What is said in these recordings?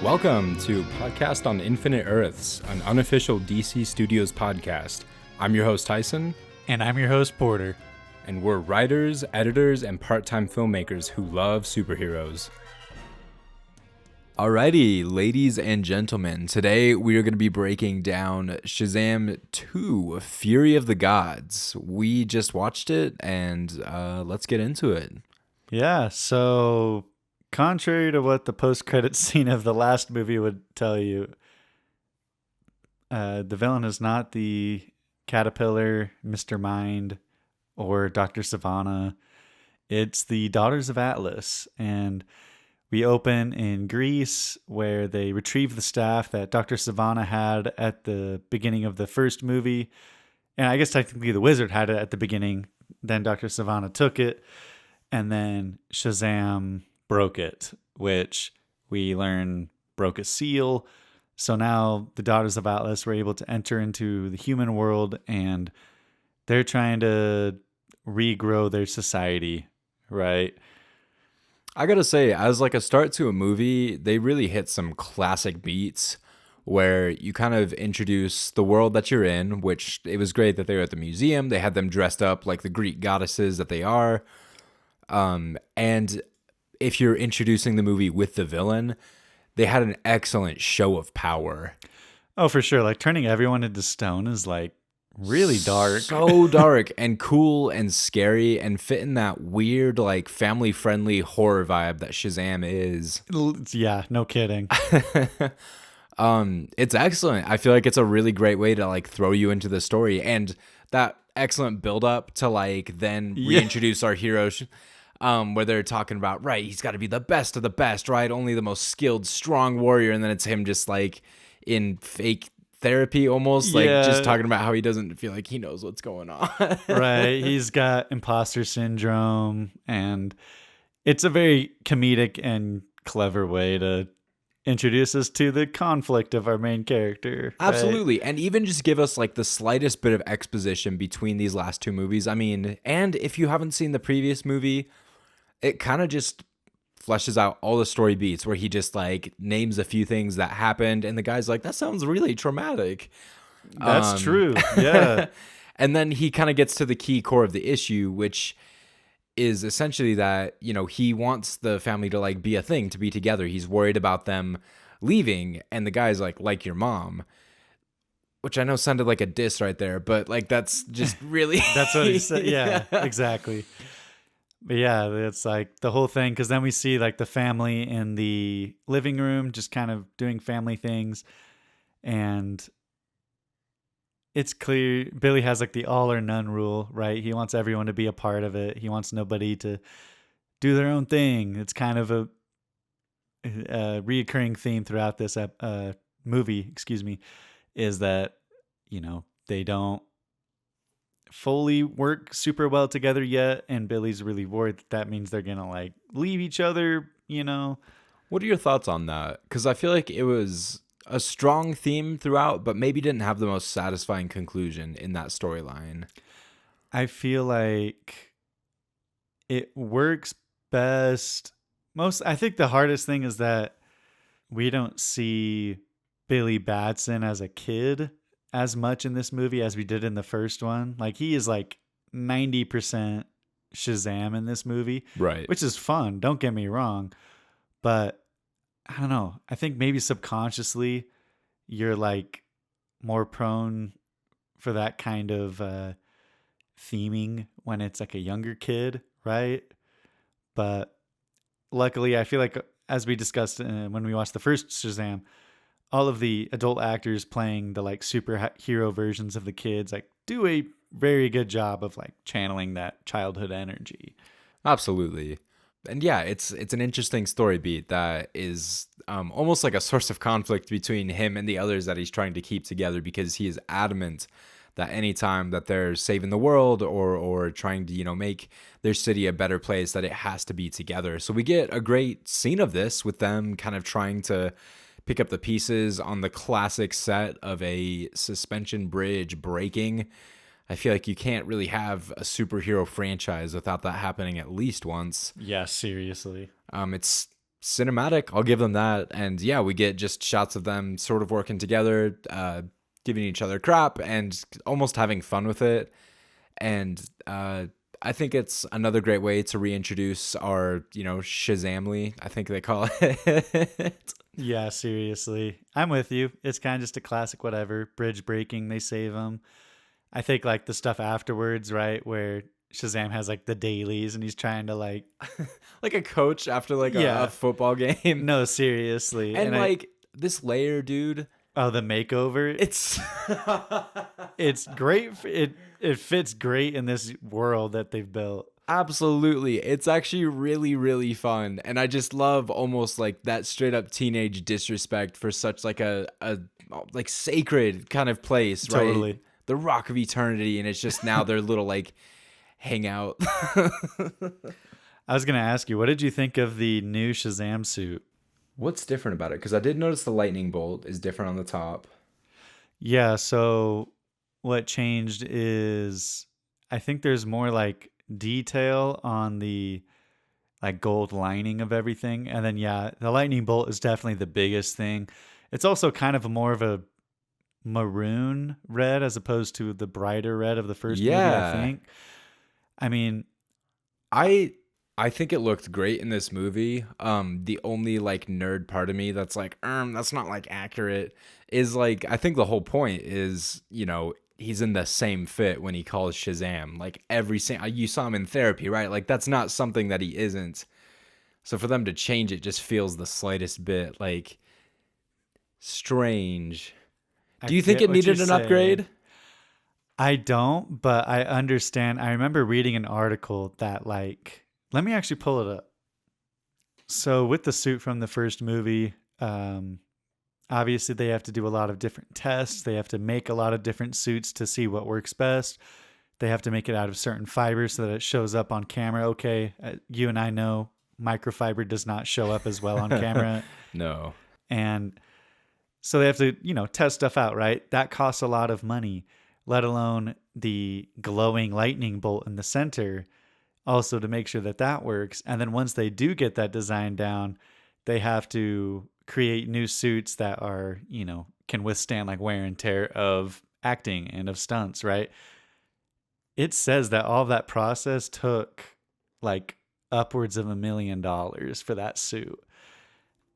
Welcome to Podcast on Infinite Earths, an unofficial DC Studios podcast. I'm your host, Tyson. And I'm your host, Porter. And we're writers, editors, and part-time filmmakers who love superheroes. Alrighty, ladies and gentlemen, today we are going to be breaking down Shazam 2, Fury of the Gods. We just watched it, and let's get into it. Yeah, so contrary to what the post-credits scene of the last movie would tell you, the villain is not the Caterpillar, Mr. Mind, or Dr. Sivana. It's the Daughters of Atlas, and we open in Greece, where they retrieve the staff that Dr. Sivana had at the beginning of the first movie. And I guess technically the wizard had it at the beginning. Then Dr. Sivana took it. And then Shazam broke it, which we learn broke a seal. So now the Daughters of Atlas were able to enter into the human world, and they're trying to regrow their society, right? I gotta say, as like a start to a movie, they really hit some classic beats where you kind of introduce the world that you're in, which it was great that they were at the museum. They had them dressed up like the Greek goddesses that they are. And if you're introducing the movie with the villain, they had an excellent show of power. Oh, for sure. Like turning everyone into stone is like really dark. So dark and cool and scary and fit in that weird, like family-friendly horror vibe that Shazam is. Yeah, no kidding. It's excellent. I feel like it's a really great way to like throw you into the story, and that excellent build up to like then reintroduce our heroes. Where they're talking about, right, he's got to be the best of the best, right? Only the most skilled, strong warrior. And then it's him just like in fake therapy almost, like just talking about how he doesn't feel like he knows what's going on. Right. He's got imposter syndrome, and it's a very comedic and clever way to introduce us to the conflict of our main character. Right? Absolutely. And even just give us like the slightest bit of exposition between these last two movies. I mean, and if you haven't seen the previous movie, it kind of just fleshes out all the story beats where he just like names a few things that happened, and the guy's like, that sounds really traumatic. That's true. Yeah. And then he kind of gets to the key core of the issue, which is essentially that, you know, he wants the family to like be a thing, to be together. He's worried about them leaving, and the guy's like your mom, which I know sounded like a diss right there, but like that's just really That's what he said. Yeah, exactly. But yeah, it's like the whole thing, because then we see like the family in the living room just kind of doing family things, and it's clear Billy has like the all or none rule, right? He wants everyone to be a part of it. He wants nobody to do their own thing. It's kind of a reoccurring theme throughout this movie, is that, you know, they don't fully work super well together yet, and Billy's really worried that means they're gonna like leave each other, you know. What are your thoughts on that? Because I feel like it was a strong theme throughout, but maybe didn't have the most satisfying conclusion in that storyline. I feel like it works best. I think the hardest thing is that we don't see Billy Batson as a kid as much in this movie as we did in the first one. Like he is like 90% Shazam in this movie, right? Which is fun. Don't get me wrong, but I don't know. I think maybe subconsciously you're like more prone for that kind of theming when it's like a younger kid, right? But luckily, I feel like as we discussed when we watched the first Shazam, all of the adult actors playing the like superhero versions of the kids like do a very good job of like channeling that childhood energy. Absolutely. And yeah, it's an interesting story beat that is almost like a source of conflict between him and the others that he's trying to keep together, because he is adamant that anytime that they're saving the world or trying to, you know, make their city a better place, that it has to be together. So we get a great scene of this with them kind of trying to pick up the pieces on the classic set of a suspension bridge breaking. I feel like you can't really have a superhero franchise without that happening at least once. Yeah, seriously. It's cinematic. I'll give them that. And yeah, we get just shots of them sort of working together, giving each other crap and almost having fun with it. And I think it's another great way to reintroduce our, Shazamly, I think they call it. Yeah, seriously. I'm with you. It's kind of just a classic whatever. Bridge breaking, they save him. I think like the stuff afterwards, right, where Shazam has like the dailies and he's trying to like Like a coach after like a yeah. football game. No, seriously. And like this layer, dude, oh, the makeover. it's It's great. It fits great in this world that they've built. absolutely. It's actually really, really fun. And I just love almost like that straight up teenage disrespect for such like a like sacred kind of place, right? Totally. The Rock of Eternity. And it's just now their little like hangout. I was gonna ask you, what did you think of the new Shazam suit? What's different about it? Because I did notice the lightning bolt is different on the top. Yeah, so what changed is I think there's more like detail on the like gold lining of everything. And then yeah, the lightning bolt is definitely the biggest thing. It's also kind of more of a maroon red as opposed to the brighter red of the first movie, I Yeah. think. I mean, I I think it looked great in this movie. The only like nerd part of me that's like, that's not like accurate is like I think the whole point is, he's in the same fit when he calls Shazam. Like you saw him in therapy, right? Like that's not something that he isn't. So for them to change it just feels the slightest bit like strange. I Do you think get it what you're needed an saying. upgrade? I don't, but I understand. I remember reading an article that like let me actually pull it up. So with the suit from the first movie, obviously they have to do a lot of different tests. They have to make a lot of different suits to see what works best. They have to make it out of certain fibers so that it shows up on camera. Okay, you and I know microfiber does not show up as well on camera. No. And so they have to, test stuff out, right? That costs a lot of money, let alone the glowing lightning bolt in the center, also to make sure that that works. And then once they do get that design down, they have to create new suits that are, can withstand like wear and tear of acting and of stunts, right? It says that all of that process took like upwards of $1 million for that suit.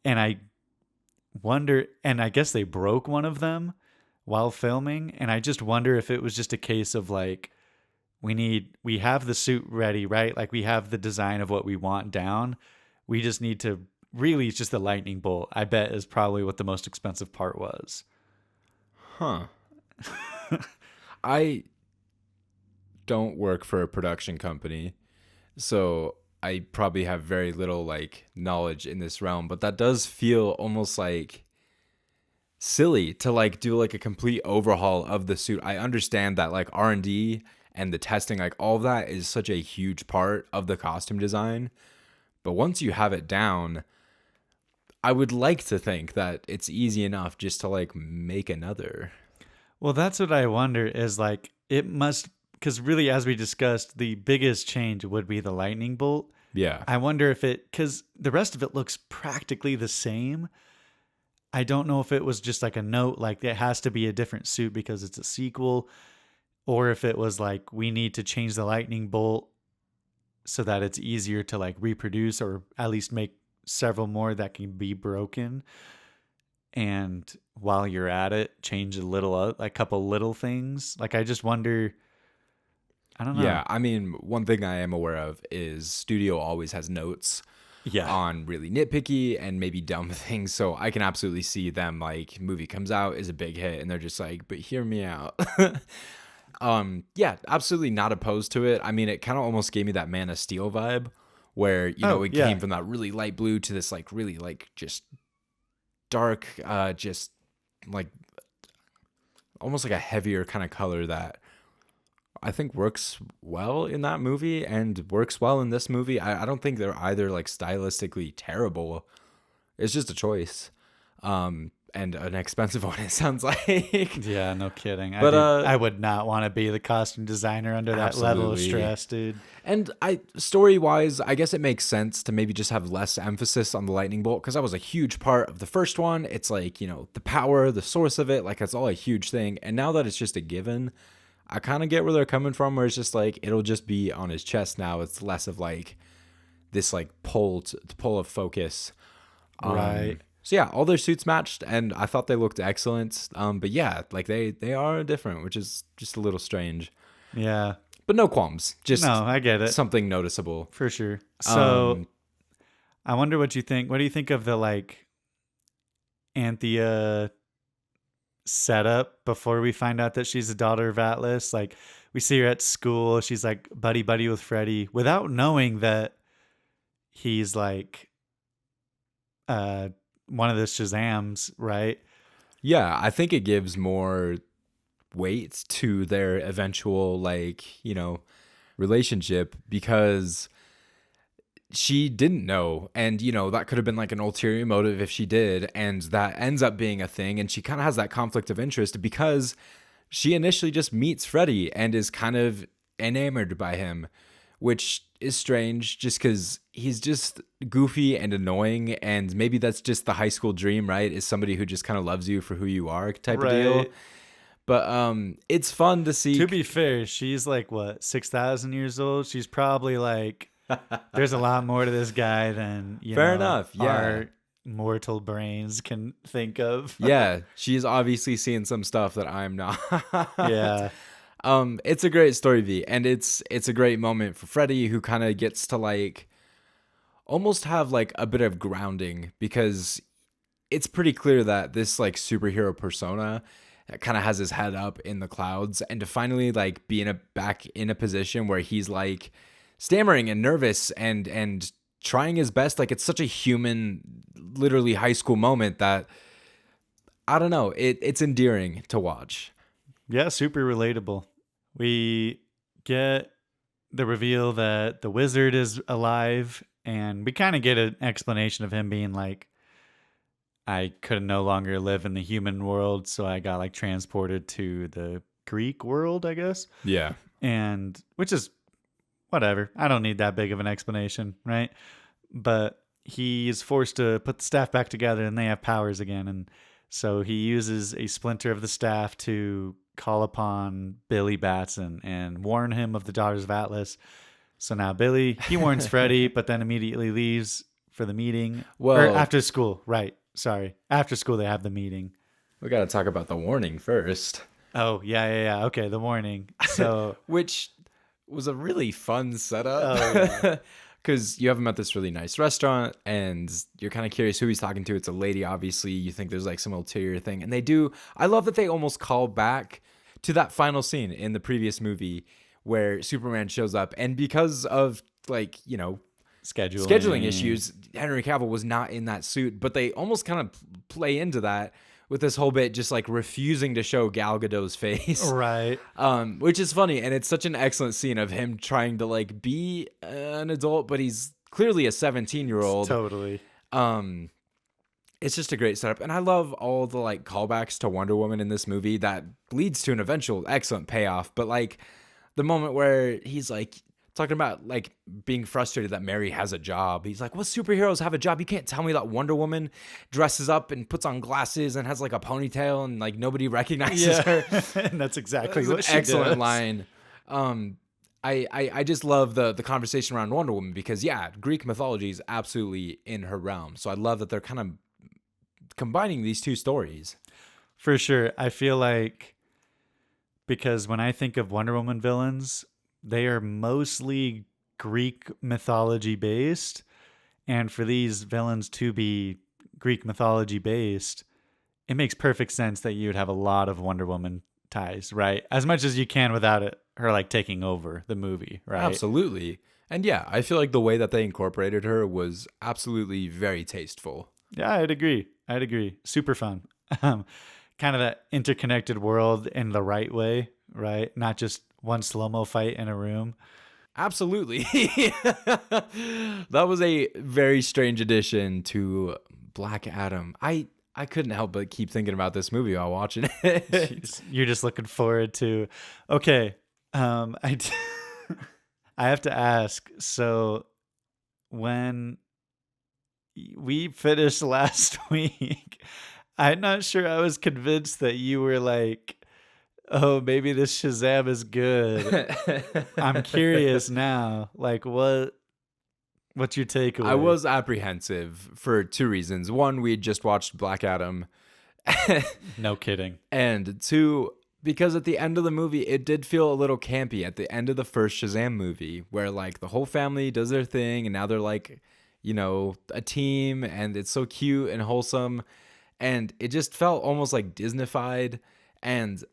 And I wonder, and I guess they broke one of them while filming. And I just wonder if it was just a case of like, we have the suit ready, right? Like we have the design of what we want down. We just need to really, it's just the lightning bolt, I bet is probably what the most expensive part was. Huh. I don't work for a production company, so I probably have very little like knowledge in this realm, but that does feel almost like silly to like do like a complete overhaul of the suit. I understand that like R&D and the testing, like all of that is such a huge part of the costume design, but once you have it down, I would like to think that it's easy enough just to like make another. Well, that's what I wonder is like, it must, because really, as we discussed, the biggest change would be the lightning bolt. Yeah. I wonder if because the rest of it looks practically the same. I don't know if it was just like a note, like it has to be a different suit because it's a sequel, or if it was like, we need to change the lightning bolt so that it's easier to like reproduce or at least make several more that can be broken. And while you're at it, change a couple little things. Like, I just wonder, I don't know. Yeah, I mean, one thing I am aware of is studio always has notes Yeah. on really nitpicky and maybe dumb things. So I can absolutely see them like movie comes out is a big hit and they're just like, but hear me out. Yeah, absolutely not opposed to it. I mean, it kind of almost gave me that Man of Steel vibe where, it Yeah. came from that really light blue to this like really like just dark, just like almost like a heavier kind of color that I think works well in that movie and works well in this movie. I don't think they're either like stylistically terrible. It's just a choice. And and an expensive one, it sounds like. Yeah, no kidding. But I would not want to be the costume designer under that level of absolutely. stress, dude. And story wise, I guess it makes sense to maybe just have less emphasis on the lightning bolt because that was a huge part of the first one. It's like, the power, the source of it, like that's all a huge thing. And now that it's just a given, I kind of get where they're coming from, where it's just like it'll just be on his chest now. It's less of like this like pull of focus. Right. So yeah, all their suits matched, and I thought they looked excellent. But yeah, like they are different, which is just a little strange. Yeah. But no qualms, just No, I get it. something noticeable. For sure. So Um, I wonder what you think. What do you think of the like Anthea setup before we find out that she's the daughter of Atlas? Like we see her at school. She's like buddy buddy with Freddy without knowing that he's like uh one of the Shazams, right? yeah, I think it gives more weight to their eventual relationship because she didn't know, and that could have been like an ulterior motive if she did, and that ends up being a thing, and she kind of has that conflict of interest because she initially just meets Freddy and is kind of enamored by him, which is strange just because he's just goofy and annoying, and maybe that's just the high school dream, right? Is somebody who just kind of loves you for who you are type of deal. Right. But it's fun to see. To be fair, she's like what, 6,000 years old? She's probably like there's a lot more to this guy than Fair enough, yeah. our mortal brains can think of. Yeah, she's obviously seeing some stuff that I'm not. Yeah. It's a great story, V, and it's a great moment for Freddy, who kind of gets to like almost have like a bit of grounding because it's pretty clear that this like superhero persona kind of has his head up in the clouds, and to finally like be back in a position where he's like stammering and nervous and trying his best, like it's such a human, literally high school moment that I don't know, it's endearing to watch. Yeah, super relatable. We get the reveal that the wizard is alive, and we kind of get an explanation of him being like, I could no longer live in the human world, so I got like transported to the Greek world, I guess. Yeah. And which is whatever. I don't need that big of an explanation, right? But he is forced to put the staff back together and they have powers again. And so he uses a splinter of the staff to call upon Billy Batson and warn him of the Daughters of Atlas. So now Billy, he warns Freddy, but then immediately leaves for the meeting. Well, or after school, right. Sorry. After school, they have the meeting. we got to talk about the warning first. Oh, yeah. Okay, the warning. So, Which was a really fun setup. Oh, yeah. Because you have him at this really nice restaurant and you're kind of curious who he's talking to. It's a lady, obviously. You think there's like some ulterior thing. And they do. I love that they almost call back to that final scene in the previous movie where Superman shows up. And because of like, scheduling issues, Henry Cavill was not in that suit. But they almost kind of play into that with this whole bit just like refusing to show Gal Gadot's face. Right. Which is funny, and it's such an excellent scene of him trying to like be an adult, but he's clearly a 17-year-old. Totally. It's just a great setup, and I love all the like callbacks to Wonder Woman in this movie that leads to an eventual excellent payoff. But like the moment where he's like talking about like being frustrated that Mary has a job. He's like, what superheroes have a job? You can't tell me that Wonder Woman dresses up and puts on glasses and has like a ponytail and like nobody recognizes her. And that's exactly That's what she an excellent does. line. I just love the conversation around Wonder Woman because yeah, Greek mythology is absolutely in her realm. So I love that they're kind of combining these two stories. For sure. I feel like because when I think of Wonder Woman villains, they are mostly Greek mythology based. And for these villains to be Greek mythology based, it makes perfect sense that you would have a lot of Wonder Woman ties, right? As much as you can without her like taking over the movie, right? Absolutely. And yeah, I feel like the way that they incorporated her was absolutely very tasteful. Yeah, I'd agree. Super fun. Kind of that interconnected world in the right way, right? Not just one slow-mo fight in a room. Absolutely. That was a very strange addition to Black Adam. I I couldn't help but keep thinking about this movie while watching it. Jeez, you're just looking forward to. Okay, I have to ask. So when we finished last week, I'm not sure I was convinced that you were like, oh, maybe this Shazam is good. I'm curious now. Like, what's your I takeaway? was apprehensive for two reasons. One, we had just watched Black Adam. No kidding. And two, because at the end of the movie, it did feel a little campy at the end of the first Shazam movie, where like the whole family does their thing and now they're like, a team and it's so cute and wholesome. And it just felt almost like Disneyfied. And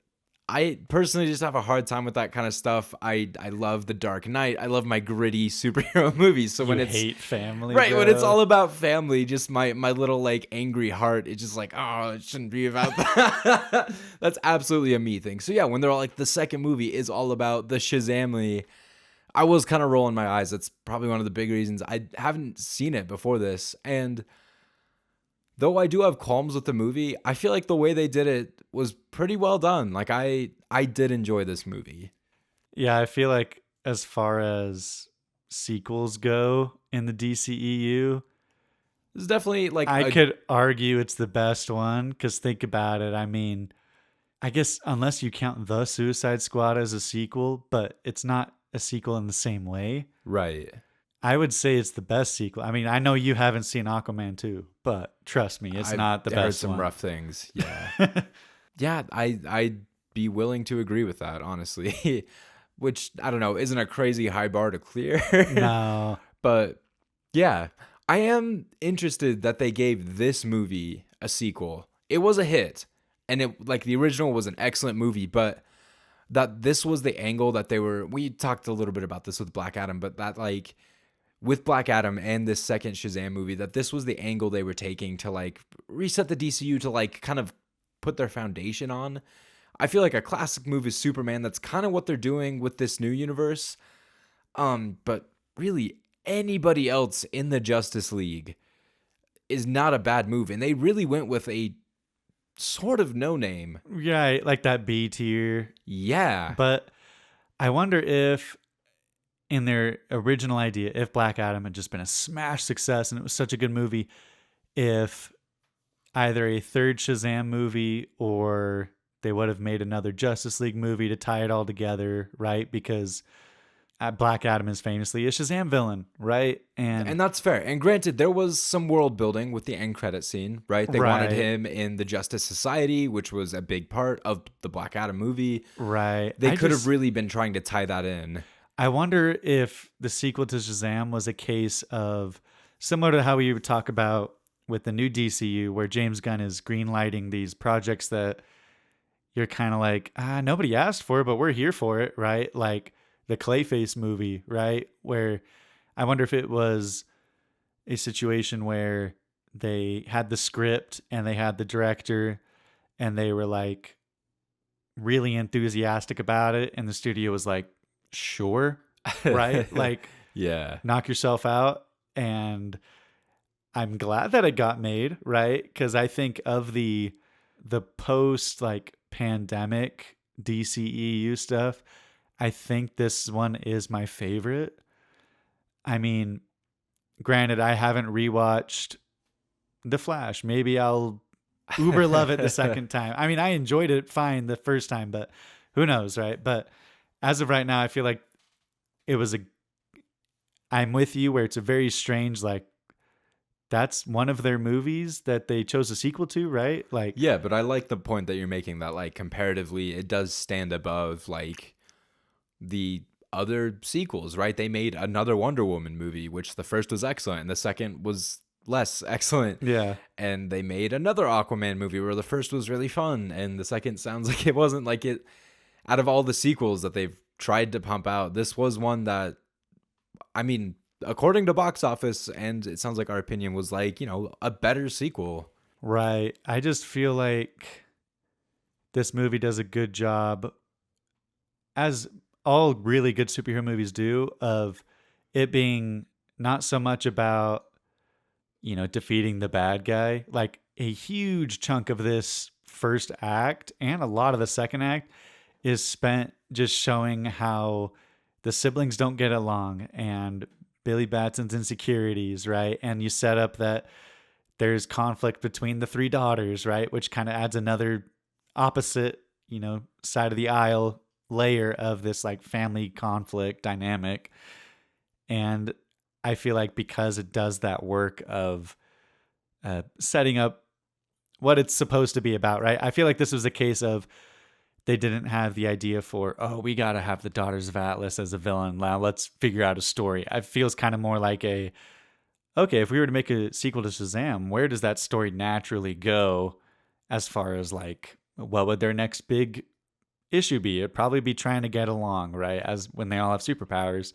I personally just have a hard time with that kind of stuff. I love The Dark Knight. I love my gritty superhero movies. So when You it's hate family, right, when it's bro? all about family, just my little like angry heart, it's just like, oh, it shouldn't be about that. That's absolutely a me thing. So yeah, when they're all like the second movie is all about the Shazamly, I was kind of rolling my eyes. That's probably one of the big reasons I haven't seen it before this. And though I do have qualms with the movie, I feel like the way they did it was pretty well done. Like I did enjoy this movie. Yeah, I feel like as far as sequels go in the DCEU, It's definitely like I a could argue it's the best one because think about it. I mean, I guess unless you count The Suicide Squad as a sequel, but it's not a sequel in the same way. right. I would say it's the best sequel. I mean, I know you haven't seen Aquaman 2, but trust me, it's I've not the heard best some one. rough things. Yeah. Yeah, I'd be willing to agree with that, honestly. Which I don't know, isn't a crazy high bar to clear. No. But yeah, I am interested that they gave this movie a sequel. It was a hit, and it like the original was an excellent movie, but that this was the angle that we talked a little bit about this with Black Adam, but that like with Black Adam and this second Shazam movie, that this was the angle they were taking to like reset the DCU to like kind of put their foundation on. I feel like a classic move is Superman. That's kind of what they're doing with this new universe. But really anybody else in the Justice League is not a bad move. And they really went with a sort of no name. Yeah, like that B tier. Yeah. But I wonder if in their original idea, if Black Adam had just been a smash success and it was such a good movie, if either a third Shazam movie or they would have made another Justice League movie to tie it all together, right? Because Black Adam is famously a Shazam villain, right? And that's fair. And granted, there was some world building with the end credit scene, right? They wanted Right. him in the Justice Society, which was a big part of the Black Adam movie. Right. They could have really been trying to tie that in. I wonder if the sequel to Shazam was a case of similar to how we would talk about with the new DCU, where James Gunn is greenlighting these projects that you're kind of like, nobody asked for it, but we're here for it, right? Like the Clayface movie, right? Where I wonder if it was a situation where they had the script and they had the director and they were like really enthusiastic about it, and the studio was like, sure, right? Like, Yeah. knock yourself out. And I'm glad that it got made, right? Because I think of the post like pandemic DCEU stuff, I think this one is my favorite. I mean, granted, I haven't rewatched The Flash. Maybe I'll uber love it the second time. I mean, I enjoyed it fine the first time, but who knows, right? But as of right now, I feel like it was I'm with you where it's a very strange, like, that's one of their movies that they chose a sequel to, right? Like, Yeah, but I like the point that you're making that like comparatively it does stand above like the other sequels, right? They made another Wonder Woman movie, which the first was excellent and the second was less excellent. yeah, And they made another Aquaman movie where the first was really fun and the second sounds like it wasn't. Like it out of all the sequels that they've tried to pump out, this was one that, I mean, according to box office, and it sounds like our opinion was like, a better sequel. right. I just feel like this movie does a good job, as all really good superhero movies do, of it being not so much about, defeating the bad guy. Like, a huge chunk of this first act and a lot of the second act is spent just showing how the siblings don't get along and Billy Batson's insecurities, right? And you set up that there's conflict between the three daughters, right? Which kind of adds another opposite, side of the aisle layer of this like family conflict dynamic. And I feel like because it does that work of setting up what it's supposed to be about, right? I feel like this was a case of they didn't have the idea for, oh, we got to have the Daughters of Atlas as a villain. Now let's figure out a story. It feels kind of more like okay, if we were to make a sequel to Shazam, where does that story naturally go as far as like, what would their next big issue be? It'd probably be trying to get along, right? As when they all have superpowers,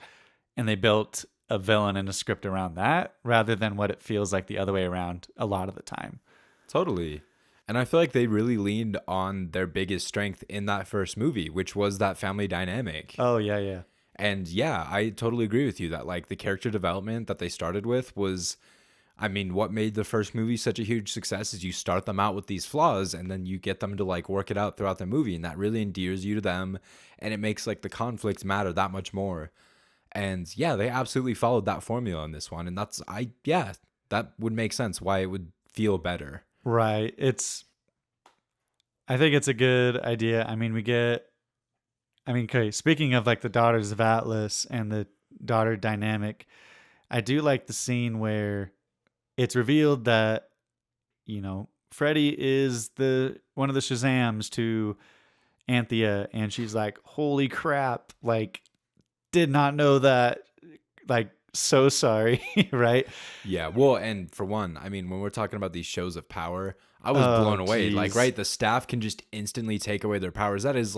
and they built a villain and a script around that rather than what it feels like the other way around a lot of the time. Totally. And I feel like they really leaned on their biggest strength in that first movie, which was that family dynamic. Oh, yeah, yeah. And yeah, I totally agree with you that like the character development that they started with was, I mean, what made the first movie such a huge success is you start them out with these flaws and then you get them to like work it out throughout the movie, and that really endears you to them, and it makes like the conflict matter that much more. And yeah, they absolutely followed that formula in this one, and that would make sense why it would feel better. Right. I think it's a good idea. Okay, speaking of like the Daughters of Atlas and the daughter dynamic, I do like the scene where it's revealed that, Freddy is one of the Shazams to Anthea, and she's like, holy crap, like, did not know that, like, so sorry, right? Yeah, well, and for one, I mean, when we're talking about these shows of power, I was blown away. Geez. Like, right, the staff can just instantly take away their powers. That is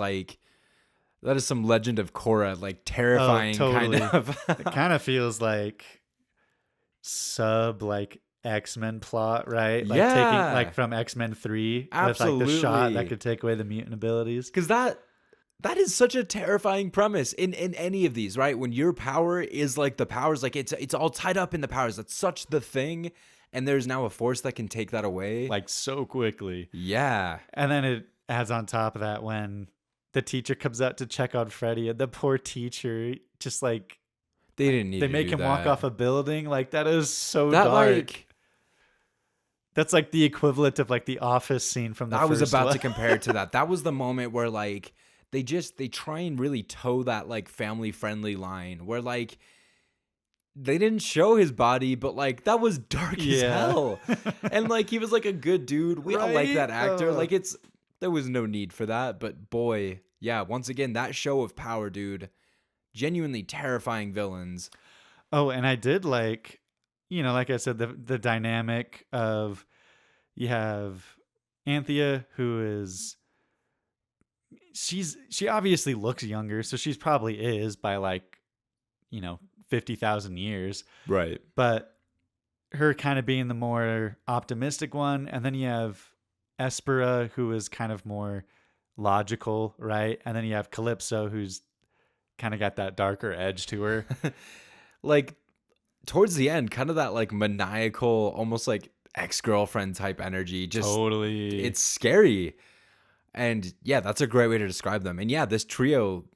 some Legend of Korra, like terrifying totally. kind of. It kind of feels like like X-Men plot, right? Like Yeah. taking like from X-Men 3 Absolutely. with like the shot that could take away the mutant abilities. Because that is such a terrifying premise in any of these, right? When your power is like the powers, like it's all tied up in the powers. That's such the thing. And there's now a force that can take that away. Like so quickly. Yeah. And then it adds on top of that when the teacher comes out to check on Freddy, and the poor teacher just like They didn't need they to make do him that. walk off a building. Like that is so That dark. like That's like the equivalent of like the Office scene from the I was first about one. to compare it to that. That was the moment where like they try and really toe that like family friendly line where like they didn't show his body, but like that was dark as hell. And like he was like a good dude. We all like that actor. Like there was no need for that. But boy, yeah, once again, that show of power, dude. Genuinely terrifying villains. Oh, and I did like, like I said, the dynamic of you have Anthea, who is she obviously looks younger, so she's probably is by like, 50,000 years. Right. But her kind of being the more optimistic one, and then you have Espera, who is kind of more logical, right? And then you have Calypso, who's kind of got that darker edge to her. Like towards the end, kind of that like maniacal, almost like ex-girlfriend type energy. Just Totally. It's scary. And yeah, that's a great way to describe them. And yeah, this trio,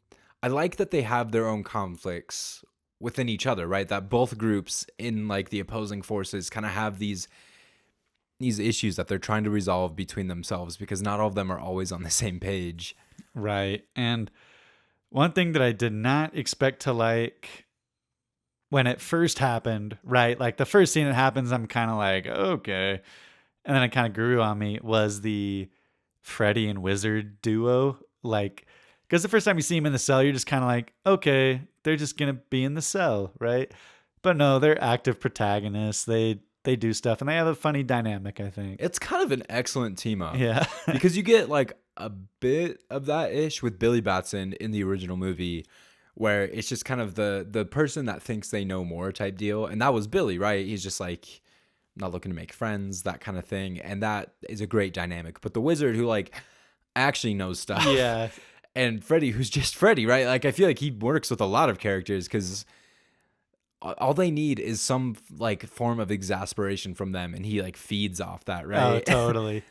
I like that they have their own conflicts within each other, right? That both groups in like the opposing forces kind of have these issues that they're trying to resolve between themselves, because not all of them are always on the same page. Right. And one thing that I did not expect to like when it first happened, right? Like the first scene that happens, I'm kind of like, okay. And then it kind of grew on me was the Freddy and Wizard duo. Like, because the first time you see him in the cell, you're just kind of like, okay, they're just going to be in the cell, right? But no, they're active protagonists. They do stuff, and they have a funny dynamic, I think. It's kind of an excellent team up. Yeah. Because you get like a bit of that ish with Billy Batson in the original movie, where it's just kind of the person that thinks they know more type deal. And that was Billy, right? He's just like not looking to make friends, that kind of thing. And that is a great dynamic. But the wizard who like actually knows stuff. Yeah. And Freddy, who's just Freddy, right? Like I feel like he works with a lot of characters, because all they need is some like form of exasperation from them, and he like feeds off that, Oh, right? totally.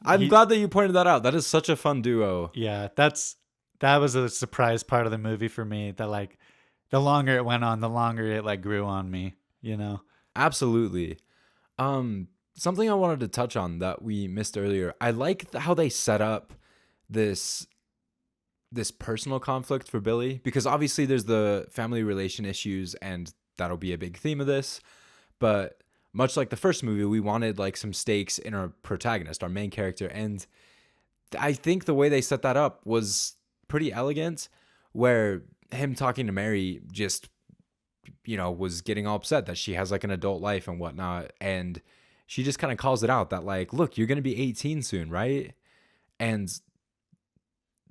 I'm He glad that you pointed that out. That is such a fun duo. Yeah, that was a surprise part of the movie for me, that like the longer it went on, the longer it like grew on me, you know. Absolutely. Something I wanted to touch on that we missed earlier. I like how they set up this this personal conflict for Billy, because obviously there's the family relation issues, and that'll be a big theme of this. But much like the first movie, we wanted like some stakes in our protagonist, our main character, and I think the way they set that up was pretty elegant, where him talking to Mary just, was getting all upset that she has like an adult life and whatnot. And she just kind of calls it out that, like, look, you're going to be 18 soon, right? And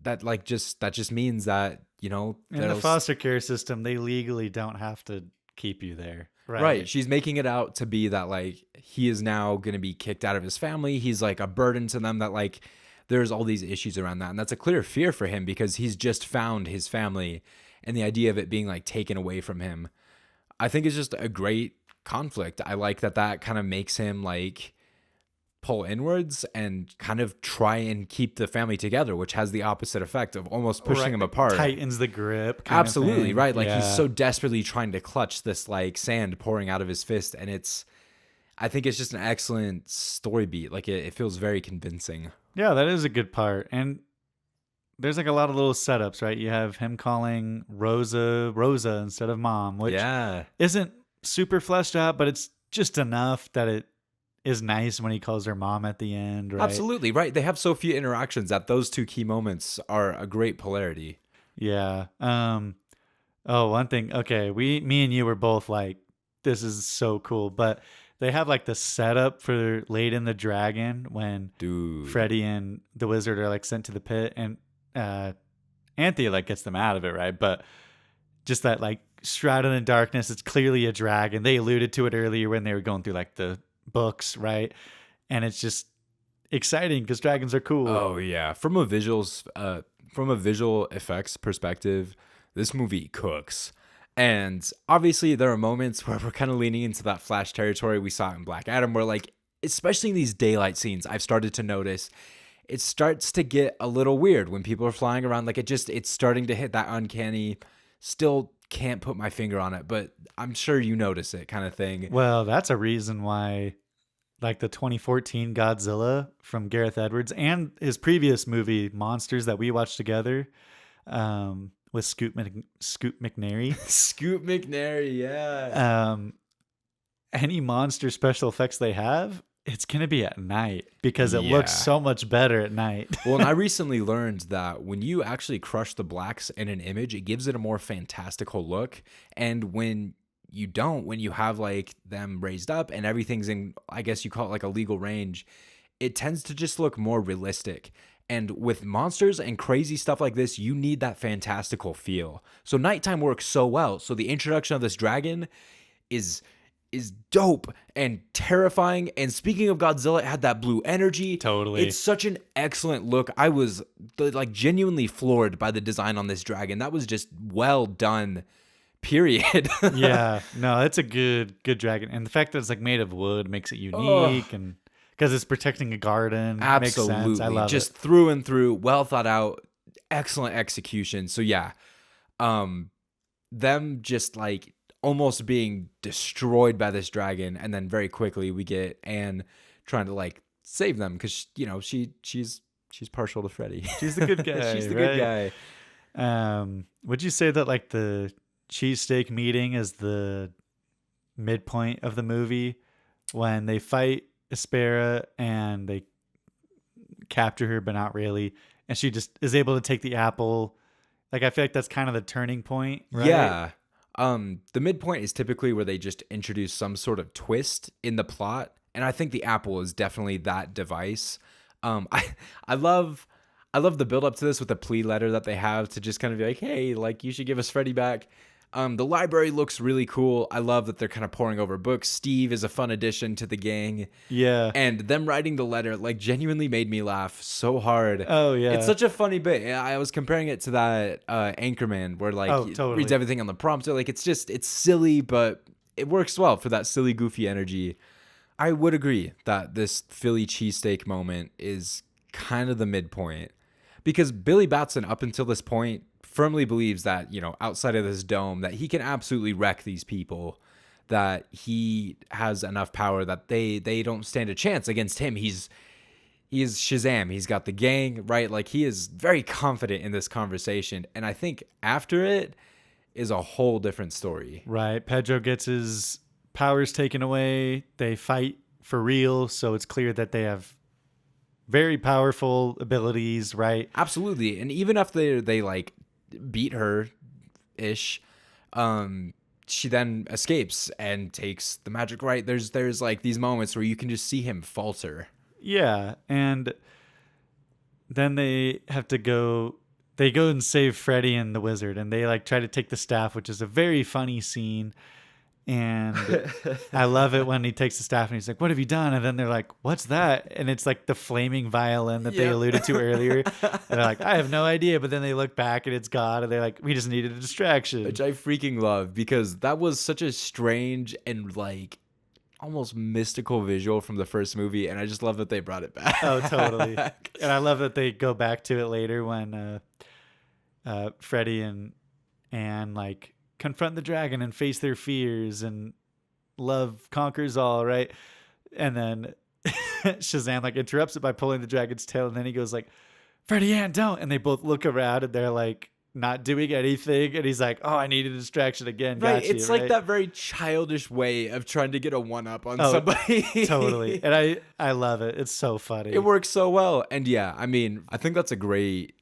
that just means that, In the there's, foster care system, they legally don't have to keep you there, right. right? She's making it out to be that, like, he is now going to be kicked out of his family. He's like a burden to them, that, like, there's all these issues around that. And that's a clear fear for him, because he's just found his family, and the idea of it being like taken away from him, I think is just a great conflict. I like that kind of makes him like pull inwards and kind of try and keep the family together, which has the opposite effect of almost pushing Right. him apart. Tightens the grip. Kind Absolutely, of thing. right. Like, he's Yeah. so desperately trying to clutch this like sand pouring out of his fist. And I think it's just an excellent story beat. Like, it feels very convincing. Yeah, that is a good part. And there's like a lot of little setups, right? You have him calling Rosa Rosa instead of mom, which Yeah, isn't super fleshed out, but it's just enough that it is nice when he calls her mom at the end, right? absolutely. Right. They have so few interactions that those two key moments are a great polarity. Yeah. Oh, one thing. Okay, me and you were both like, this is so cool. But they have like the setup for Late in the Dragon, when Dude. Freddy and the wizard are like sent to the pit, and uh Anthea like gets them out of it, right? But just that like shrouded in darkness, it's clearly a dragon. They alluded to it earlier when they were going through like the books, right? And it's just exciting because dragons are cool. Oh yeah, from a visual effects perspective, this movie cooks. And obviously there are moments where we're kind of leaning into that Flash territory we saw in Black Adam, where, like, especially in these daylight scenes, I've started to notice it starts to get a little weird when people are flying around. Like, it's starting to hit that uncanny, still can't put my finger on it, but I'm sure you notice it kind of thing. Well, that's a reason why like the 2014 Godzilla from Gareth Edwards and his previous movie Monsters that we watched together, with Scoot McNairy. Scoot McNairy, yeah. Any monster special effects they have, it's gonna be at night because it looks Yeah. so much better at night. Well, and I recently learned that when you actually crush the blacks in an image, it gives it a more fantastical look. And when you don't, when you have like them raised up and everything's in, I guess you call it like a legal range, it tends to just look more realistic. And with monsters and crazy stuff like this, you need that fantastical feel. So nighttime works so well. So the introduction of this dragon is dope and terrifying. And speaking of Godzilla, it had that blue energy. Totally. It's such an excellent look. I was like genuinely floored by the design on this dragon. That was just well done. Period. Yeah, no, it's a good dragon, and the fact that it's like made of wood makes it unique, and because it's protecting a garden, Absolutely. makes sense. I love just it. through and through, well thought out, excellent execution. So yeah, them just like almost being destroyed by this dragon, and then very quickly we get Anne trying to like save them, because she's partial to Freddy. She's the good guy. She's the right? good guy. Would you say that like the cheesesteak meeting is the midpoint of the movie, when they fight Aspera and they capture her, but not really, and she just is able to take the apple? Like, I feel like that's kind of the turning point, right? Yeah. The midpoint is typically where they just introduce some sort of twist in the plot, and I think the apple is definitely that device. I love the build up to this with the plea letter that they have to just kind of be like, hey, like, you should give us Freddy back. The library looks really cool. I love that they're kind of pouring over books. Steve is a fun addition to the gang. Yeah. And them writing the letter, like, genuinely made me laugh so hard. Oh, yeah. It's such a funny bit. I was comparing it to that Anchorman where, like, Oh, he totally. reads everything on the prompter. Like, it's silly, but it works well for that silly, goofy energy. I would agree that this Philly cheesesteak moment is kind of the midpoint because Billy Batson, up until this point, firmly believes that, outside of this dome, that he can absolutely wreck these people, that he has enough power that they don't stand a chance against him. He is Shazam. He's got the gang, right? Like, he is very confident in this conversation. And I think after it is a whole different story. Right. Pedro gets his powers taken away. They fight for real, so it's clear that they have very powerful abilities, right? Absolutely. And even if they like beat her ish, she then escapes and takes the magic right. There's like these moments where you can just see him falter. Yeah, and then they go and save Freddy and the wizard, and they like try to take the staff, which is a very funny scene. And I love it when he takes the staff and he's like, "What have you done?" And then they're like, "What's that?" And it's like the flaming violin that they alluded to earlier. And they're like, "I have no idea." But then they look back and it's gone, and they're like, "We just needed a distraction." Which I freaking love because that was such a strange and like almost mystical visual from the first movie, and I just love that they brought it back. Oh, totally. And I love that they go back to it later when Freddy and Anne like confront the dragon and face their fears, and love conquers all, right? And then Shazam like interrupts it by pulling the dragon's tail, and then he goes like, "Freddy, Ann, don't!" And they both look around and they're like not doing anything, and he's like, "Oh, I need a distraction again." Right, Got you, it's like that very childish way of trying to get a one-up on somebody. Totally. And I love it. It's so funny. It works so well. And yeah, I mean, I think that's a great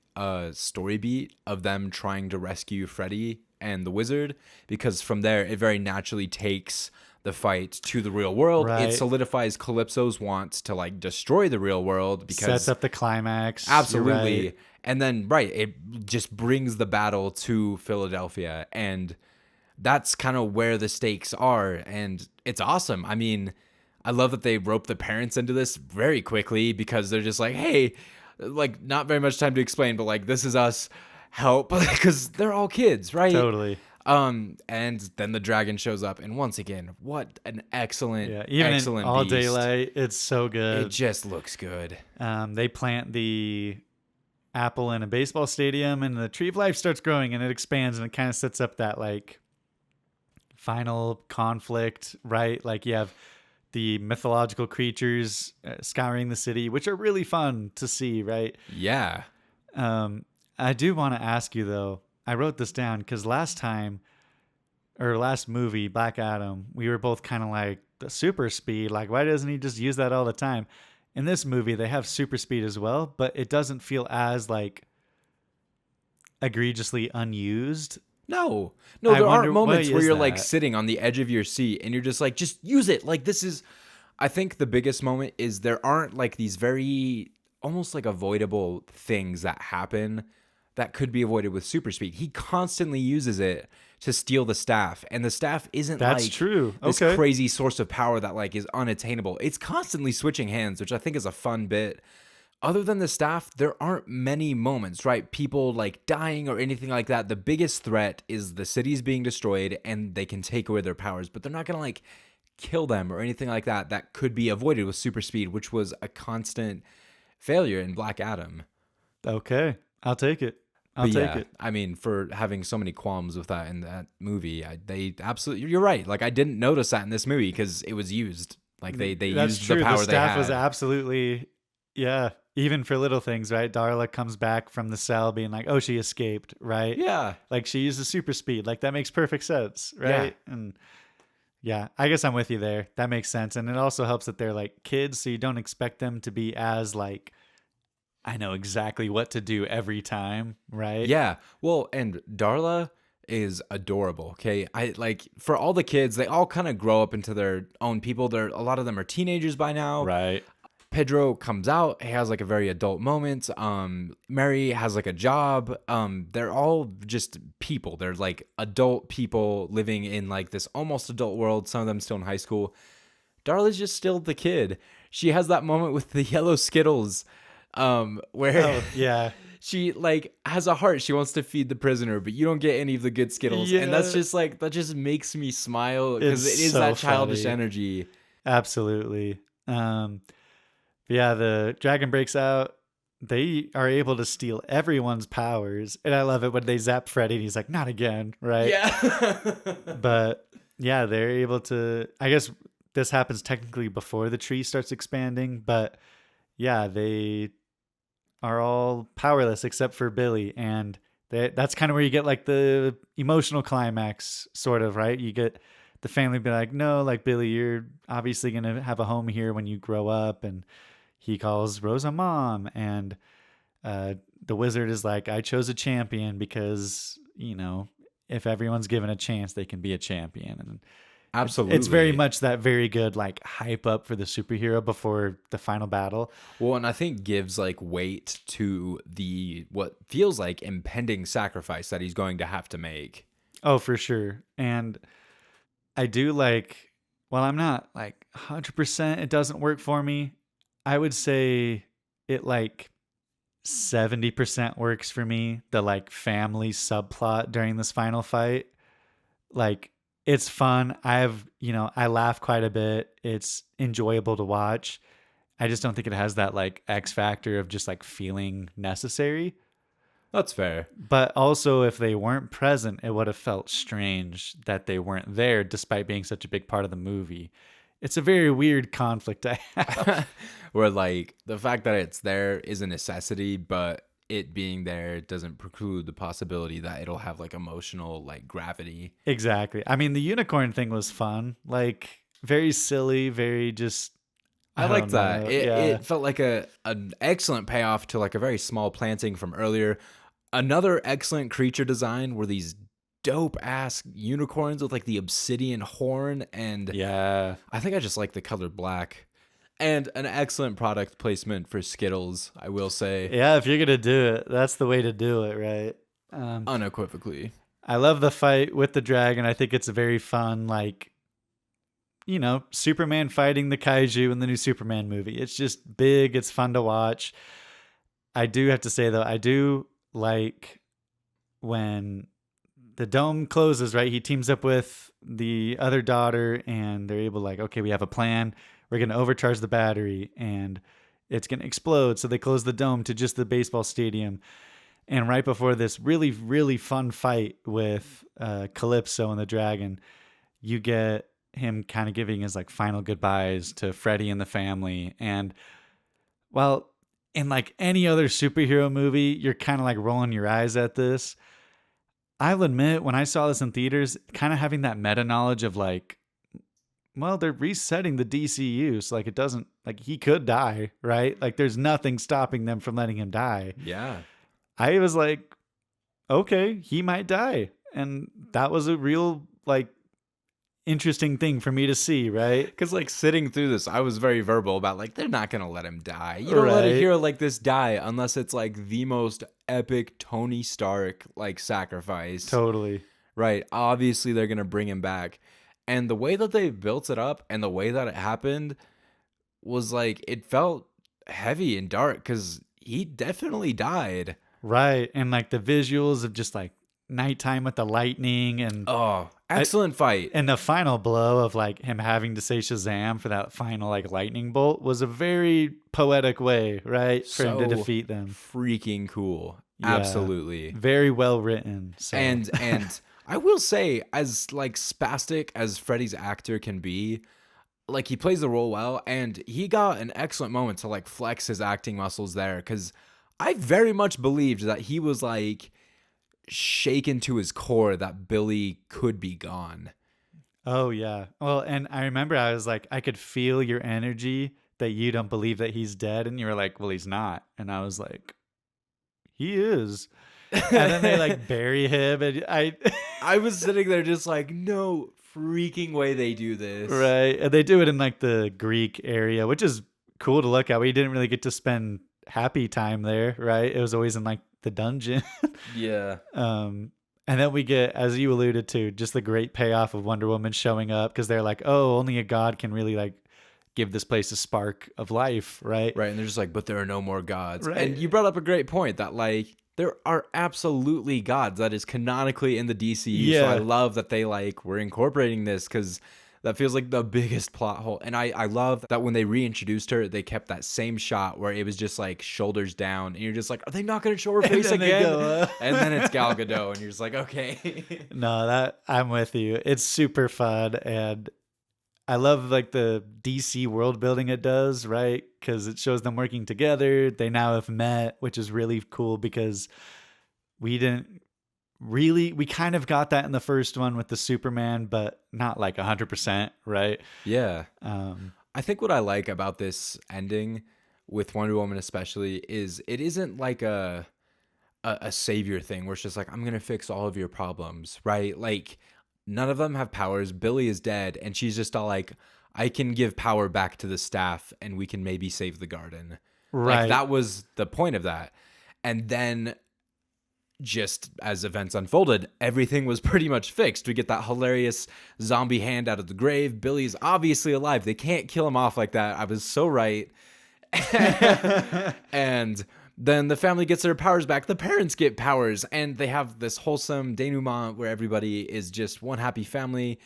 story beat of them trying to rescue Freddy and the wizard, because from there it very naturally takes the fight to the real world. Right. It solidifies Calypso's want to like destroy the real world because sets up the climax. absolutely. Right. And then it just brings the battle to Philadelphia, and that's kind of where the stakes are, and it's awesome. I mean, I love that they rope the parents into this very quickly because they're just like, "Hey, like not very much time to explain, but like this is us, help," because they're all kids, right? Totally. And then the dragon shows up, and once again, what an excellent, Even excellent in all beast. daylight, it's so good. It just looks good. They plant the apple in a baseball stadium, and the tree of life starts growing, and it expands, and it kind of sets up that like final conflict, right? Like you have the mythological creatures scouring the city, which are really fun to see, right? Yeah. I do want to ask you though. I wrote this down because last movie, Black Adam, we were both kind of like the super speed. Like, why doesn't he just use that all the time? In this movie, they have super speed as well, but it doesn't feel as like egregiously unused. No, there aren't moments where you're like that? sitting on the edge of your seat and you're just like, just use it. Like this is, I think the biggest moment is there aren't like these very almost like avoidable things that happen that could be avoided with super speed. He constantly uses it to steal the staff, and the staff isn't That's like true. this Okay. crazy source of power that like is unattainable. It's constantly switching hands, which I think is a fun bit. Other than the staff, there aren't many moments, right? People like dying or anything like that. The biggest threat is the city's being destroyed and they can take away their powers, but they're not going to like kill them or anything like that. That could be avoided with super speed, which was a constant failure in Black Adam. Okay. I'll take it. I'll take it. I mean, for having so many qualms with that in that movie, they absolutely, you're right. Like I didn't notice that in this movie because it was used. Like they That's used true. the power The they staff had. was absolutely, yeah. Even for little things, right? Darla comes back from the cell being like, "Oh, she escaped," right? Yeah. Like she uses super speed. Like that makes perfect sense, right? Yeah. And yeah, I guess I'm with you there. That makes sense. And it also helps that they're like kids, so you don't expect them to be as like, I know exactly what to do every time, right? Yeah. Well, and Darla is adorable. Okay. I like for all the kids, they all kind of grow up into their own people. A lot of them are teenagers by now. Right. Pedro comes out, he has like a very adult moment. Mary has like a job. They're all just people. They're like adult people living in like this almost adult world. Some of them still in high school. Darla's just still the kid. She has that moment with the yellow Skittles, where Oh, yeah. she like has a heart. She wants to feed the prisoner, but you don't get any of the good Skittles, and that's Yeah. just like that just makes me smile It's because it is so that childish funny. energy. Absolutely. Yeah, the dragon breaks out. They are able to steal everyone's powers. And I love it when they zap Freddy and he's like, not again, right? Yeah. But yeah, they're able to. I guess this happens technically before the tree starts expanding, but yeah, they are all powerless except for Billy. And that's kind of where you get like the emotional climax, sort of, right? You get the family be like, no, like, Billy, you're obviously going to have a home here when you grow up. And he calls Rosa mom. And uh, the wizard is like, I chose a champion because, if everyone's given a chance, they can be a champion. And it's very Absolutely. much that very good like hype up for the superhero before the final battle. Well, and I think gives like weight to the what feels like impending sacrifice that he's going to have to make. Oh, for sure. And I do like, while I'm not like 100%, it doesn't work for me. I would say it like 70% works for me. The like family subplot during this final fight. Like, it's fun. I laugh quite a bit. It's enjoyable to watch. I just don't think it has that like X factor of just like feeling necessary. That's fair. But also, if they weren't present, it would have felt strange that they weren't there despite being such a big part of the movie. It's a very weird conflict I have. Where like the fact that it's there is a necessity, but it being there doesn't preclude the possibility that it'll have like emotional like gravity. Exactly. I mean, the unicorn thing was fun. Like, very silly, very just, I I liked don't that. know. It Yeah. it felt like a an excellent payoff to like a very small planting from earlier. Another excellent creature design were these dope ass unicorns with like the obsidian horn, and Yeah. I think I just like the color black. And an excellent product placement for Skittles, I will say, Yeah, if you're going to do it, that's the way to do it, right? Um, unequivocally. I love the fight with the dragon. I think it's a very fun, like, Superman fighting the kaiju in the new Superman movie. It's just big. It's fun to watch. I do have to say, though, I do like when the dome closes, right? He teams up with the other daughter and they're able, like, okay, we have a plan. We're going to overcharge the battery and it's going to explode. So they close the dome to just the baseball stadium. And right before this really, really fun fight with Calypso and the dragon, you get him kind of giving his like final goodbyes to Freddy and the family. And well, in like any other superhero movie, you're kind of like rolling your eyes at this. I'll admit, when I saw this in theaters, kind of having that meta knowledge of like, well, they're resetting the DCU. So like, it doesn't, like, he could die, right? Like, there's nothing stopping them from letting him die. Yeah. I was like, okay, he might die. And that was a real, like, interesting thing for me to see, right? Because, like, sitting through this, I was very verbal about, like, they're not going to let him die. You don't let a Right. hero like this die unless it's, like, the most epic Tony Stark, like, sacrifice. Totally. Right. Obviously, they're going to bring him back. And the way that they built it up and the way that it happened was, like, it felt heavy and dark because he definitely died. Right. And like the visuals of just like nighttime with the lightning Oh, I, excellent fight. and the final blow of like him having to say Shazam for that final like lightning bolt was a very poetic way, right? For him to So defeat them. freaking cool. Yeah. Absolutely. Very well written. So And I will say, as like spastic as Freddy's actor can be, like he plays the role well, and he got an excellent moment to like flex his acting muscles there, because I very much believed that he was like shaken to his core that Billy could be gone. oh yeah. Well, and I remember I was like, I could feel your energy that you don't believe that he's dead, and you were like, well, he's not. And I was like, he is. And then they like bury him and I I was sitting there just like, no freaking way they do this. right. And they do it in like the Greek area, which is cool to look at. We didn't really get to spend happy time there, right? It was always in like the dungeon. Yeah. um, and then we get, as you alluded to, just the great payoff of Wonder Woman showing up because they're like, oh, only a god can really like give this place a spark of life, right? Right. And they're just like, but there are no more gods. And Right. you brought up a great point that, like, there are absolutely gods that is canonically in the DCU. So I Yeah. love that they, like, were incorporating this because that feels like the biggest plot hole. And I love that when they reintroduced her, they kept that same shot where it was just like shoulders down. And you're just like, are they not going to show her face then they again? go, And then it's Gal Gadot. And you're just like, okay. No, that I'm with you. It's super fun, and I love like the DC world building it does, right? Because it shows them working together. They now have met, which is really cool because we didn't we kind of got that in the first one with the Superman, but not like 100%, right? Yeah. Um, I think what I like about this ending with Wonder Woman especially is it isn't like a savior thing where it's just like, I'm gonna fix all of your problems, right? Like, none of them have powers. Billy is dead, and she's just all like, I can give power back to the staff and we can maybe save the garden. Like, right. that was the point of that. And then just as events unfolded, everything was pretty much fixed. We get that hilarious zombie hand out of the grave. Billy's obviously alive. They can't kill him off like that. I was so right. And then the family gets their powers back. The parents get powers, and they have this wholesome denouement where everybody is just one happy family.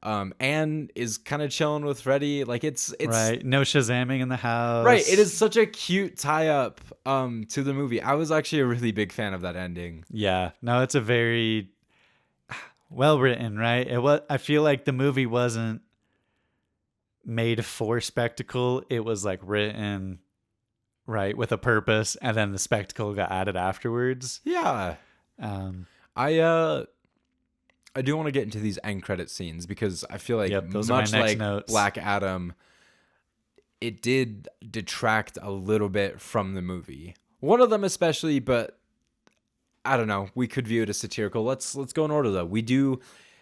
Anne is kind of chilling with Freddy. Like it's Right. No Shazamming in the house. right. It is such a cute tie up to the movie. I was actually a really big fan of that ending. Yeah. No, it's a very well written, right? It was. I feel like the movie wasn't made for spectacle. It was like written right with a purpose, and then the spectacle got added afterwards. Yeah. Um, I do want to get into these end credit scenes because I feel like Yep, those are my much next like notes. Black Adam, it did detract a little bit from the movie. One of them especially, but I don't know. We could view it as satirical. Let's go in order though. We do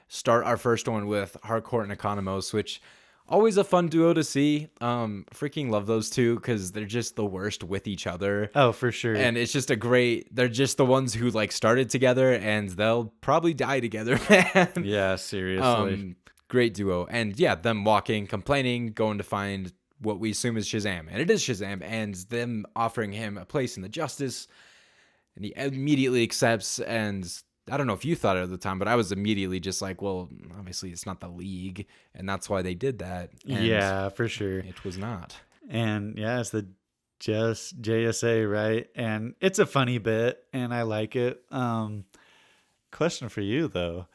start our first one with Harcourt and Economos, which always a fun duo to see. Freaking love those two because they're just the worst with each other. oh, for sure. And it's just they're just the ones who like started together and they'll probably die together, man. yeah, seriously. Great duo. And yeah, them walking, complaining, going to find what we assume is Shazam. And it is Shazam. And them offering him a place in the Justice. And he immediately accepts. And I don't know if you thought it at the time, but I was immediately just like, well, obviously it's not the League. And that's why they did that. And yeah, for sure. it was not. And yeah, it's the just JSA, right? And it's a funny bit, and I like it. Question for you though.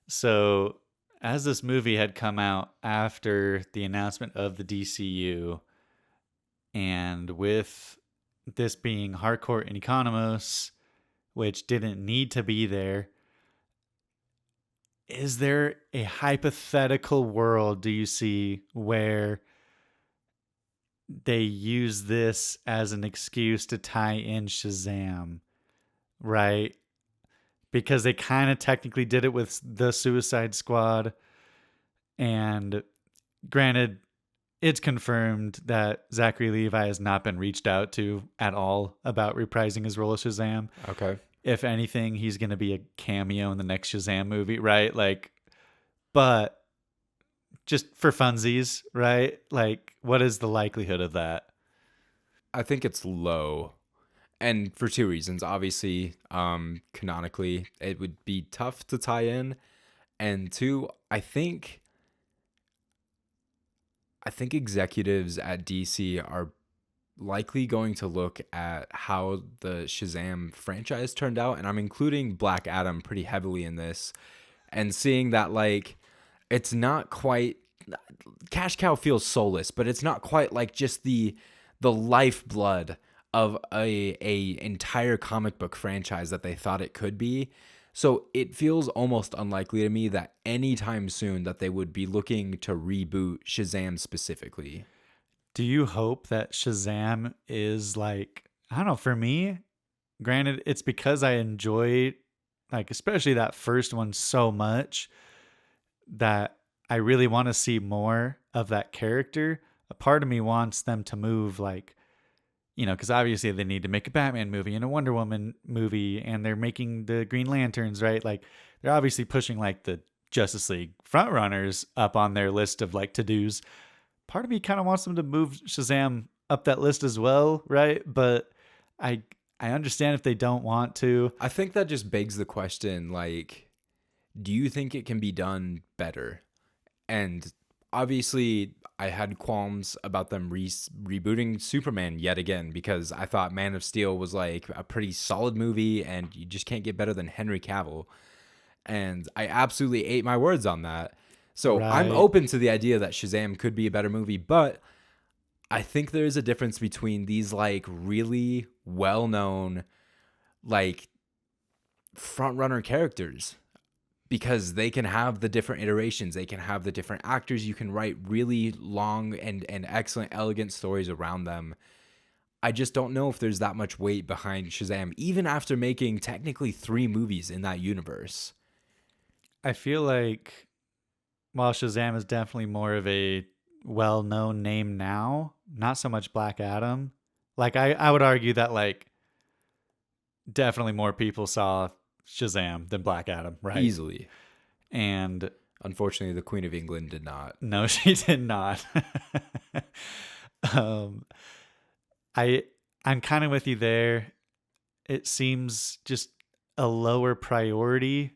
So, as this movie had come out after the announcement of the DCU, and with this being Harcourt and Economos, which didn't need to be there, is there a hypothetical world do you see where they use this as an excuse to tie in Shazam, right? Because they kind of technically did it with the Suicide Squad. And granted, it's confirmed that Zachary Levi has not been reached out to at all about reprising his role as Shazam. Okay. If anything, he's going to be a cameo in the next Shazam movie, right? Like, but just for funsies, right? Like, what is the likelihood of that? I think it's low. And for two reasons. Obviously, canonically, it would be tough to tie in. And two, I think executives at DC are likely going to look at how the Shazam franchise turned out, and I'm including Black Adam pretty heavily in this, and seeing that like it's not quite Cash Cow feels soulless, but it's not quite like just the lifeblood of a entire comic book franchise that they thought it could be. So it feels almost unlikely to me that anytime soon that they would be looking to reboot Shazam specifically. Do you hope that Shazam is like, I don't know, for me, granted, it's because I enjoyed, like, especially that first one so much that I really want to see more of that character. a part of me wants them to move like, because obviously they need to make a Batman movie and a Wonder Woman movie, and they're making the Green Lanterns, right? Like they're obviously pushing like the Justice League frontrunners up on their list of like to dos. Part of me kind of wants them to move Shazam up that list as well, right? But I I understand if they don't want to. I think that just begs the question, like, do you think it can be done better? And obviously, I had qualms about them rebooting Superman yet again because I thought Man of Steel was like a pretty solid movie and you just can't get better than Henry Cavill. And I absolutely ate my words on that. So I'm Right. open to the idea that Shazam could be a better movie, but I think there is a difference between these like really well known, like front runner characters because they can have the different iterations, they can have the different actors, you can write really long and excellent elegant stories around them. I just don't know if there's that much weight behind Shazam even after making technically 3 movies in that universe. I feel like while Shazam is definitely more of a well-known name now, not so much Black Adam. Like I would argue that like definitely more people saw Shazam than Black Adam, right? Easily. And Unfortunately, the Queen of England did not. no, she did not. um, I I'm kind of with you there. It seems just a lower priority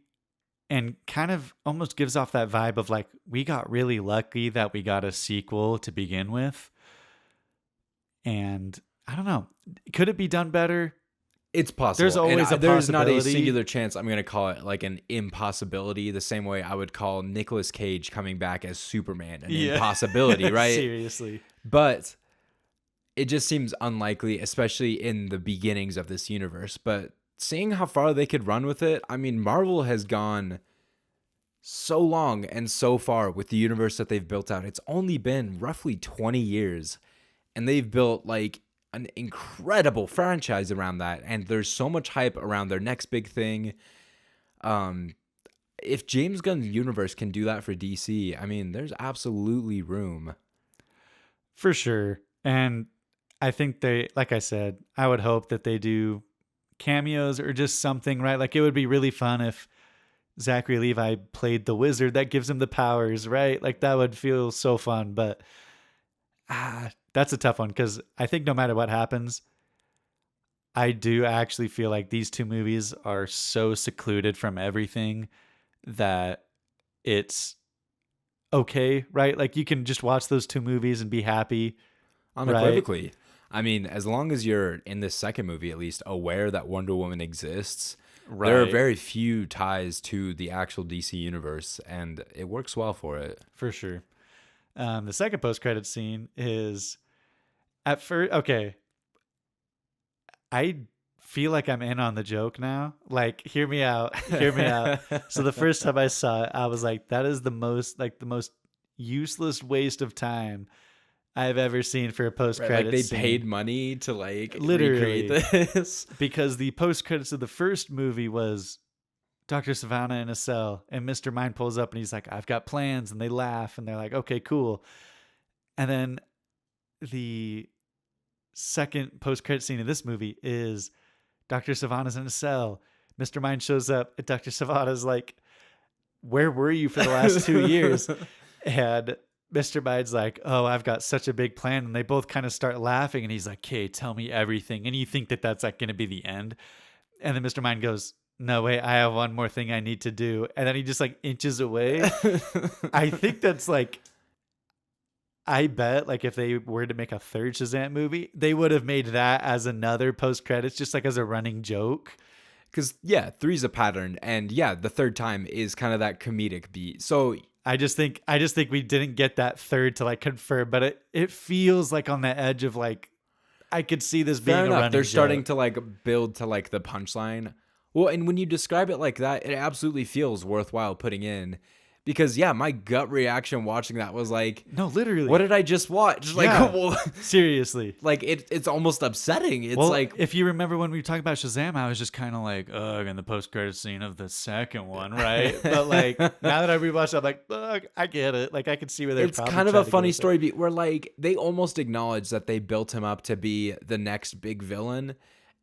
and kind of almost gives off that vibe of like we got really lucky that we got a sequel to begin with. And I don't know, could it be done better? It's possible. There's always a there's not a possibility. singular chance I'm going to call it like an impossibility the same way I would call Nicolas Cage coming back as Superman an impossibility, right? Seriously. But it just seems unlikely, especially in the beginnings of this universe. But seeing how far they could run with it, I mean, Marvel has gone so long and so far with the universe that they've built out. It's only been roughly 20 years, and they've built like an incredible franchise around that. And there's so much hype around their next big thing. If James Gunn's universe can do that for DC, I mean, there's absolutely room. For sure. And I think they, like I said, I would hope that they do cameos or just something, right? Like it would be really fun if Zachary Levi played the wizard that gives him the powers, right? Like that would feel so fun. But that's a tough one because I think no matter what happens, I do actually feel like these two movies are so secluded from everything that it's okay, right? Like you can just watch those two movies and be happy, right? Unequivocally. I mean, as long as you're in this second movie at least aware that Wonder Woman exists, there are Right. very few ties to the actual DC universe, and it works well for it. For sure. The second post-credit scene is at first okay. I feel like I'm in on the joke now. Like, hear me out. Hear me out. So the first time I saw it, I was like, that is the most useless waste of time I've ever seen for a post-credit Right, like they scene. paid money to like Literally. recreate this. Because the post-credits of the first movie was Dr. Savannah in a cell, and Mr. Mind pulls up and he's like, I've got plans, and they laugh and they're like, okay, cool. And then the second post-credit scene of this movie is Dr. Savannah's in a cell. Mr. Mind shows up, and Dr. Savannah's like, where were you for the last 2 years? And Mr. Mind's like, oh, I've got such a big plan. And they both kind of start laughing, and he's like, okay, tell me everything. And you think that that's like going to be the end. And then Mr. Mind goes, no, wait, I have one more thing I need to do. And then he just like inches away. I think that's like, I bet like if they were to make a third Shazam movie, they would have made that as another post credits, just like as a running joke. Because yeah, 3's a pattern, and yeah, the third time is kind of that comedic beat. So I just think we didn't get that third to like confirm, but it feels like on the edge of like I could see this being fair a enough, running they're joke. starting to like build to like the punchline. Well, and when you describe it like that, it absolutely feels worthwhile putting in Because yeah, my gut reaction watching that was like, No, literally. what did I just watch? Like, Yeah. well, Seriously. like it's almost upsetting. It's Well, like, if you remember when we were talking about Shazam, I was just kind of like, ugh, in the post-credit scene of the second one, right? But like now that I rewatched it, I'm like, ugh, I get it. Like I can see where they're it's probably kind of trying a to go funny with it. story beat where like they almost acknowledge that they built him up to be the next big villain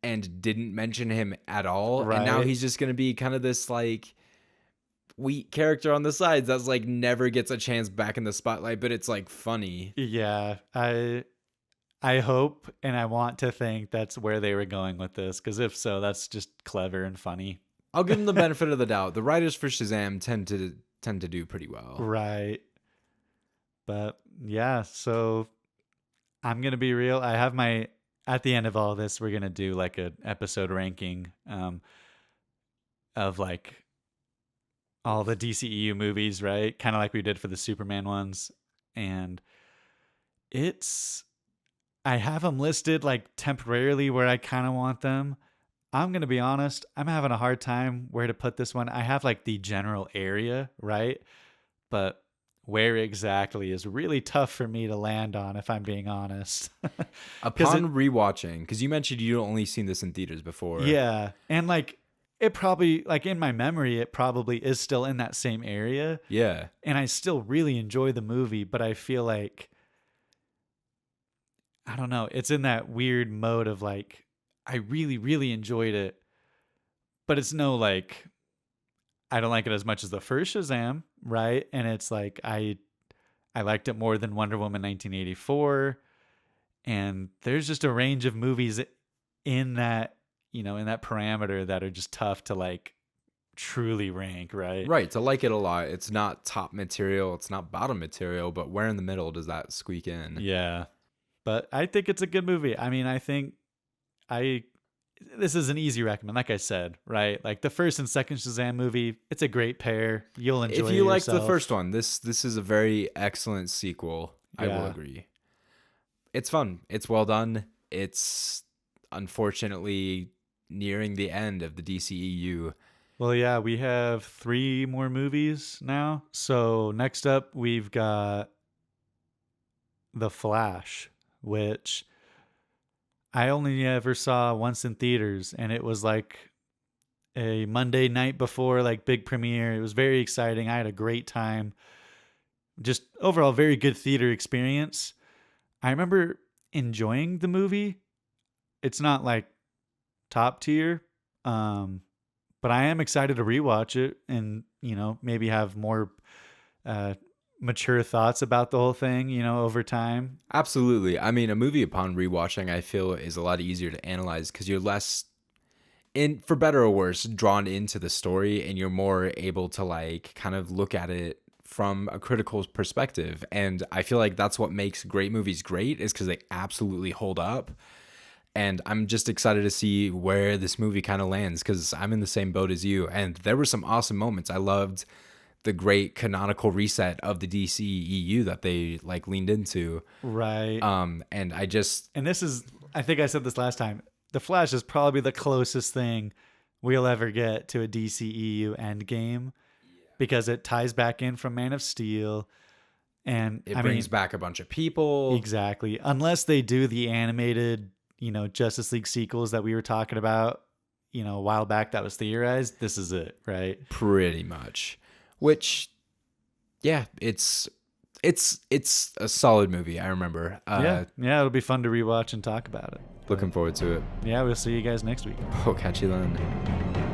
and didn't mention him at all. And now Right. he's just going to be kind of this like weak character on the sides that's like never gets a chance back in the spotlight, but it's like funny. Yeah, I hope and I want to think that's where they were going with this, because if so, that's just clever and funny. I'll give him the benefit of the doubt. The writers for Shazam tend to do pretty well. Right. But yeah, so I'm gonna be real. I have my at the end of all this, we're gonna do like an episode ranking of like all the DCEU movies, right? Kind of like we did for the Superman ones. And it's I have them listed like temporarily where I kind of want them. I'm going to be honest, I'm having a hard time where to put this one. I have like the general area, right? But where exactly is really tough for me to land on, if I'm being honest. Upon rewatching, because you mentioned you'd only seen this in theaters before. Yeah. And like it probably, like in my memory, it probably is still in that same area. Yeah. And I still really enjoy the movie, but I feel like, I don't know, it's in that weird mode of like, I really, really enjoyed it, but it's no like, I don't like it as much as the first Shazam, right? And it's like, I liked it more than Wonder Woman 1984. And there's just a range of movies in that, in that parameter that are just tough to like truly rank, right? Right. To like it a lot. It's not top material. It's not bottom material, but where in the middle does that squeak in? Yeah. But I think it's a good movie. I mean, I think this is an easy recommend. Like I said, right? Like the first and second Shazam movie, it's a great pair. You'll enjoy it. If you liked the yourself. first one, this is a very excellent sequel. I will Yeah. agree. It's fun. It's well done. It's unfortunately nearing the end of the DCEU. Well, yeah, we have 3 more movies now. So next up, we've got The Flash, which I only ever saw once in theaters, and it was like a Monday night before like big premiere. It was very exciting. I had a great time. Just overall very good theater experience. I remember enjoying the movie. It's not like top tier, but I am excited to rewatch it and maybe have more mature thoughts about the whole thing over time. Absolutely. I mean, a movie upon rewatching, I feel, is a lot easier to analyze because you're less, for better or worse, drawn into the story, and you're more able to like kind of look at it from a critical perspective. And I feel like that's what makes great movies great, is because they absolutely hold up. And I'm just excited to see where this movie kind of lands, because I'm in the same boat as you. And there were some awesome moments. I loved the great canonical reset of the DCEU that they like leaned into. Right. And this is, I think I said this last time, The Flash is probably the closest thing we'll ever get to a DCEU endgame, because it ties back in from Man of Steel. And it brings back a bunch of people. Exactly. Unless they do the animated, Justice League sequels that we were talking about, a while back that was theorized, this is it, right? Pretty much. Which, yeah, it's a solid movie. I remember. Yeah, it'll be fun to rewatch and talk about it. Looking forward to it. Yeah, we'll see you guys next week. We'll catch you then.